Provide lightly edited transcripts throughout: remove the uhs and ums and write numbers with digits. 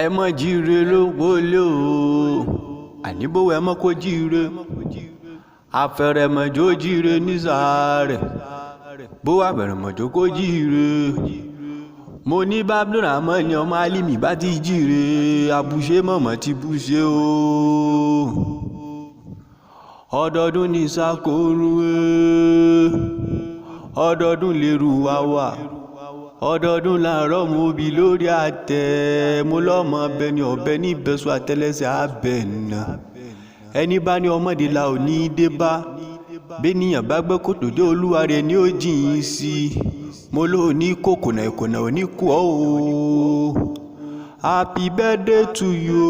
ẹ mọ jíire ló wọlé o àníbówó ẹ mọ kó jíire afẹrẹmọjó jíire nísàárẹ̀ bó wà bẹ̀rẹ̀mọjó kó jíire mo ní Abdulrahman ni ọmọ Alimi bá ti jíire abúṣe mọ̀mọ́ ti búṣe o ọdọọdún ní sákòrú ọdọọdún lérú wá wà ọdọọdún làárọ̀ mo bí lórí àtẹ mo lọ́mọ ọbẹ̀ ni ọbẹ̀ ní ìbẹ̀sùn àtẹlẹsẹ̀ abẹ̀ nà ẹni bá ní ọmọdé la ò ní dé bá bẹ́nìyàn bá gbẹ́ kòtò dé olúwa rẹ̀ ni ó jìn sí mo ló ní kòkònà ìkònà ò ní kú ọ́ o happy birthday to you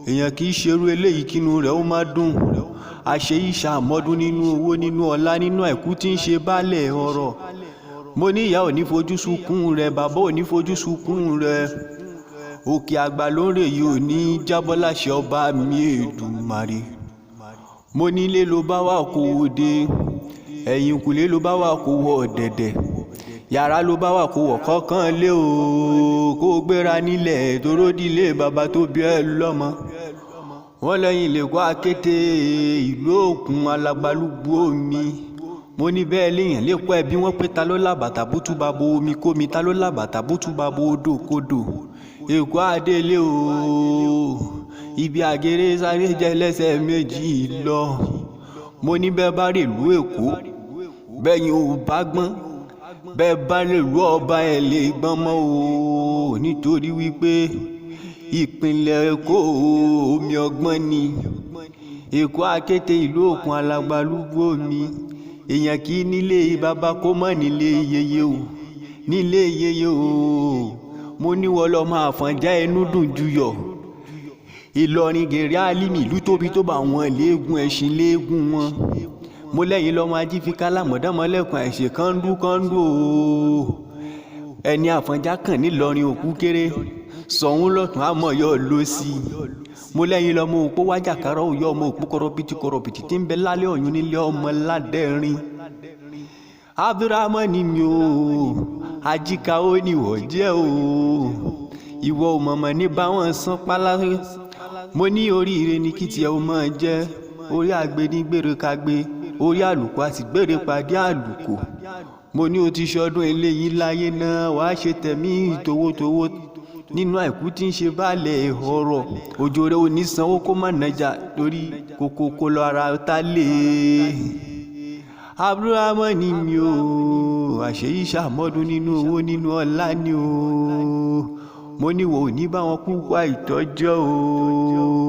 èèyàn kì í ṣerú eléyìí kínú rẹ̀ ó má dùn àṣeyí ṣàmọ́dún nínú owó nínú ọlá nínú àìkú tí ń ṣe baálẹ̀ ọrọ̀ mo ní ìyá ò ní fojú sunkún rẹ̀ bàbá ò ní fojú sunkún rẹ̀ òkè àgbà lóńrè yìí ò ní jábọ́ láṣẹ ọba mi Èdùmàrè mo nílé ló bá wà kó o dé ẹ̀yìn kùlé ló bá wà kó wọ ọ̀dẹ̀dẹ̀ yàrá ló bá wà kó wọ̀ kọ́kàn lé o kó o gbéra nílẹ̀ toró dílé bàbá tó bí ẹ lọ́mọ wọ́n lẹ́yìn lè kó akété ìlú òkun alagbalúgbú omi mo ní bẹ́ẹ̀ léèyàn lè kọ́ ẹbí wọ́n pé ta ló làbàtà bútú babo omi kómi ta ló làbàtà bútú babo odò kodò èkó adélé o ibi àgèrè sáré jẹ́ lẹ́sẹ̀ méjì lọ mo ní bẹ́ẹ̀ bá rè lú Èkó bẹ́yìn ò bá gbọ́n bẹ́ẹ̀ bá lè lú ọba ẹ̀ lè gbọ́n mọ́ o nítorí wípé ìpínlẹ̀ Èkó omi ọgbọ́n ni Èkó akété ìlú òkun alagbalúgbú omi èèyàn kì í nílé bàbá kó mọ́ nílé yeye o nílé yeye o mo ní wọ́n lọ́ọ́ máa fọ́njá ẹnu dùn juyọ̀ Ìlọrin gèrè Alimi ìlú tóbi tó bá wọn léegun ẹṣin léegun wọn mo lẹ́yìn lọ́mọ ajífika lámọ̀dámọ́lẹ́kùn àìṣe kọ́ńdú o ẹni àfọ̀njá kàn nílọrin òkú kéré sọ̀hún lọ́tún àmọ̀yọ́ ló sí mo lẹ́yìn lọ́mọ òpó wájà kárọ̀ òyọ́ ọmọ òpó kọ̀rọ̀bìtì tí ń bẹ lálẹ́ ọ̀yún nílé ọmọ ládẹ́rin Abdulrahman ni mi o ajíka ó ní ìwọ jẹ́ o ìwọ ò mọ̀mọ́ ní báwọn san pálá mo ní oríire ní kí tiẹ̀ ó máa jẹ́ orí àgbẹ̀ ní gbére kagbé orí àlùkò àti gbére pàdé àlùkò mo ní o ti ṣọdún eléyìí láyé náà wàá ṣe tẹ̀mí towótowó nínú àìkú tí ń ṣe baálẹ̀ ọrọ̀ òjò rẹ̀ ò ní sanwó kó má nàjà torí kókó lọ ara ta lé Abdulrahman ni mi o àṣeyí ṣàmọ́dún nínú owó nínú ọlá ni o mo ní wo ò ní bá wọn kú wá ìtọ́jọ́ o.